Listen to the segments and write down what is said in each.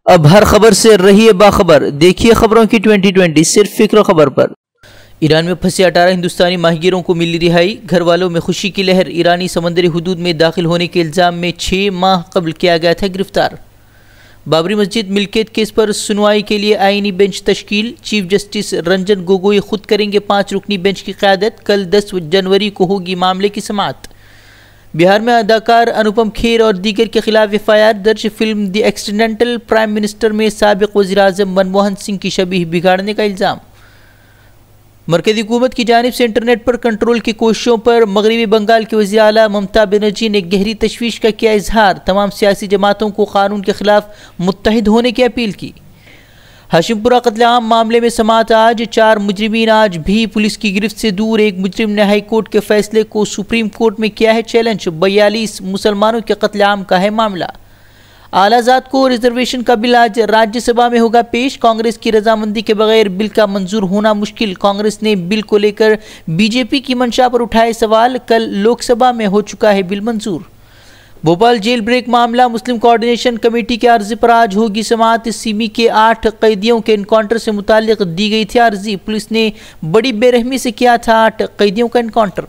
अब हर खबर से रहिए बाखबर, देखिए खबरों की 2020 सिर्फ फिक्र खबर पर। ईरान में फंसे 18 हिंदुस्तानी माहिगीरों को मिली रिहाई, घर वालों में खुशी की लहर। ईरानी समंदरी हुदूद में दाखिल होने के इल्ज़ाम में 6 माह कबल किया गया था गिरफ्तार। बाबरी मस्जिद मिल्कियत केस पर सुनवाई के लिए आईनी बेंच तश्कील, चीफ जस्टिस रंजन गोगोई खुद करेंगे 5 रुकनी बेंच की क़यादत। कल 10 जनवरी को होगी मामले की समाअत। बिहार में अदाकार अनुपम खेर और दीगर के खिलाफ एफआईआर दर्ज। Film the accidental prime minister में साबिक वज़ीर-ए-आज़म मनमोहन सिंह की शबीह बिगाड़ने का इल्ज़ाम। मरकज़ी हुकूमत की जानिब से इंटरनेट पर कंट्रोल की कोशिशों पर मगरबी बंगाल की वज़ीर आला ममता बनर्जी ने गहरी तशवीश का किया इजहार। तमाम सियासी जमातों को कानून के खिलाफ मुत्तहिद होने की अपील की। हाशिमपुरा कत्लेआम मामले में समाअत आज। 4 मुजरिमीन आज भी पुलिस की गिरफ्त से दूर। एक मुजरिम ने हाई कोर्ट के फैसले को सुप्रीम कोर्ट में किया है चैलेंज। 42 मुसलमानों के कत्लेआम का है मामला। आलाजात को रिजर्वेशन का बिल आज राज्यसभा में होगा पेश। कांग्रेस की रजामंदी के बगैर बिल का मंजूर होना मुश्किल। कांग्रेस ने बिल को लेकर बीजेपी की मंशा पर उठाए सवाल। कल लोकसभा में हो चुका है बिल मंजूर। भोपाल जेल ब्रेक मामला, मुस्लिम कोऑर्डिनेशन कमेटी के अर्जी पर आज होगी समाअत। सिमी के 8 कैदियों के इनकाउंटर से मुताल्लिक दी गई थी अर्जी। पुलिस ने बड़ी बेरहमी से किया था 8 कैदियों का इनकाउंटर।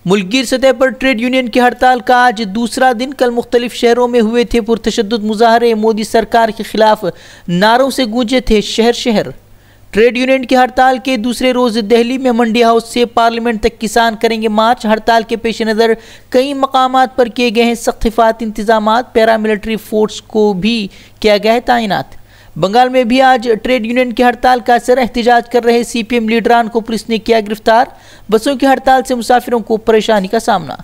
मुल्कगीर सतह पर ट्रेड यूनियन की हड़ताल का आज दूसरा दिन। कल मुख्तलिफ शहरों में हुए थे पुरतशद्दुद मुजाहरे। मोदी सरकार के खिलाफ नारों से गूंजे थे शहर शहर। ट्रेड यूनियन की हड़ताल के दूसरे रोज दिल्ली में मंडी हाउस से पार्लियामेंट तक किसान करेंगे मार्च। हड़ताल के पेश नज़र कई मकामात पर किए गए हैं सख्त हिफाजती इंतजाम। पैरामिलिट्री फोर्स को भी किया गया है तैनात। बंगाल में भी आज ट्रेड यूनियन की हड़ताल का असर। एहतजाज कर रहे सीपीएम लीडरान को पुलिस ने किया गिरफ्तार। बसों की हड़ताल से मुसाफिरों को परेशानी का सामना।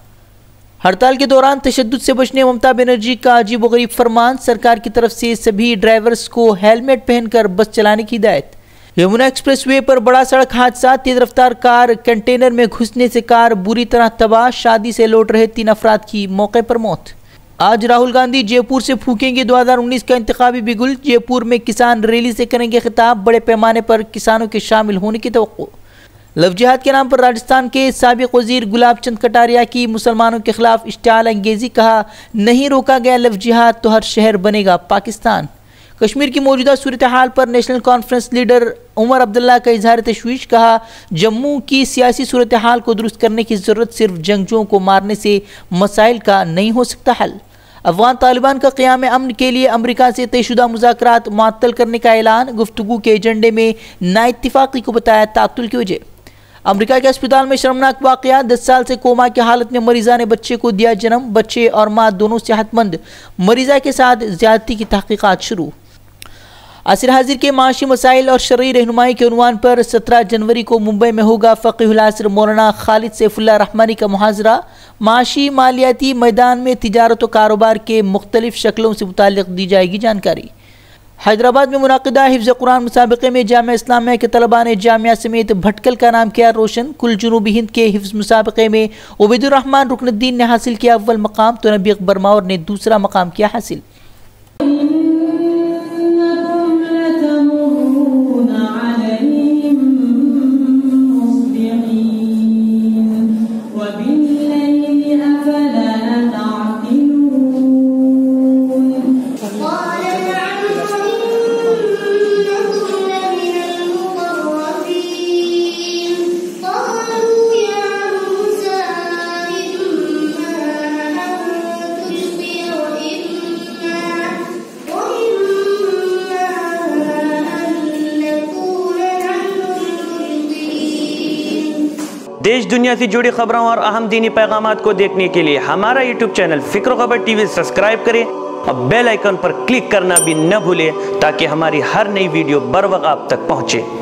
हड़ताल के दौरान तशद्दुद से बचने ममता बनर्जी का अजीबोगरीब फरमान। सरकार की तरफ से सभी ड्राइवर्स को हेलमेट पहनकर बस चलाने की हिदायत। यमुना एक्सप्रेसवे पर बड़ा सड़क हादसा, तेज रफ्तार कार कंटेनर में घुसने से कार बुरी तरह तबाह। शादी से लौट रहे 3 अफराद की मौके पर मौत। आज राहुल गांधी जयपुर से फूकेंगे 2019 का इंतखाबी बिगुल। जयपुर में किसान रैली से करेंगे खिताब। बड़े पैमाने पर किसानों के शामिल होने की तवक्को। लव जिहाद के नाम पर राजस्थान के साबिक वजीर गुलाब चंद कटारिया की मुसलमानों के खिलाफ इश्तिआल अंगेजी। कहा, नहीं रोका गया लव जिहाद तो हर शहर बनेगा पाकिस्तान। कश्मीर की मौजूदा सूरत हाल पर national conference leader Omar Abdullah का इजहार तशवीश। कहा, जम्मू की सियासी सूरत हाल को दुरुस्त करने की जरूरत सिर्फ जंगजुओं को मारने से मसाइल का नहीं हो सकता हल। अफगान तालिबान का क़याम अमन के लिए अमरीका से तयशुदा मुज़ाकरात मुअत्तल करने का ऐलान। गुफ्तगू के एजेंडे में नाइत्तिफ़ाक़ी को बताया तातुल की वजह। अमरीका के अस्पताल में शर्मनाक वाक़या, 10 साल से कोमा की हालत में मरीज़ा ने बच्चे को दिया जन्म। बच्चे और माँ दोनों सेहतमंद। मरीज़ा के साथ ज़्यादती की तहक़ीक़ात शुरू। असर हाजिर के माशी मसाइल और शरई रहनुमाई के उन्वान पर 17 जनवरी को मुंबई में होगा फ़क़ीहुल असर मौलाना खालिद सैफुल्लाह रहमानी का मुहाज़रा। माशी मालियाती मैदान में तिजारत व कारोबार के मुख्तलिफ शक्लों से मुताल्लिक़ दी जाएगी जानकारी। हैदराबाद में मुनाक़िदा हिफ्ज़ कुरान मुसाबिक़े में जामिया इस्लामिया के तलबा ने जामिया समेत भटकल का नाम किया रोशन। कुल जुनूबी हिंद के हिफ्ज़ मुसाबिक़े में उबैदुर रहमान रुकनुद्दीन ने हासिल किया अव्वल मकाम तो नबी अकबर मावर ने दूसरा मकाम किया हासिल। देश दुनिया से जुड़ी खबरों और अहम दीनी पैगामात को देखने के लिए हमारा यूट्यूब चैनल फिक्र खबर टीवी सब्सक्राइब करें और बेल आइकन पर क्लिक करना भी न भूलें ताकि हमारी हर नई वीडियो बर वक्त आप तक पहुंचे।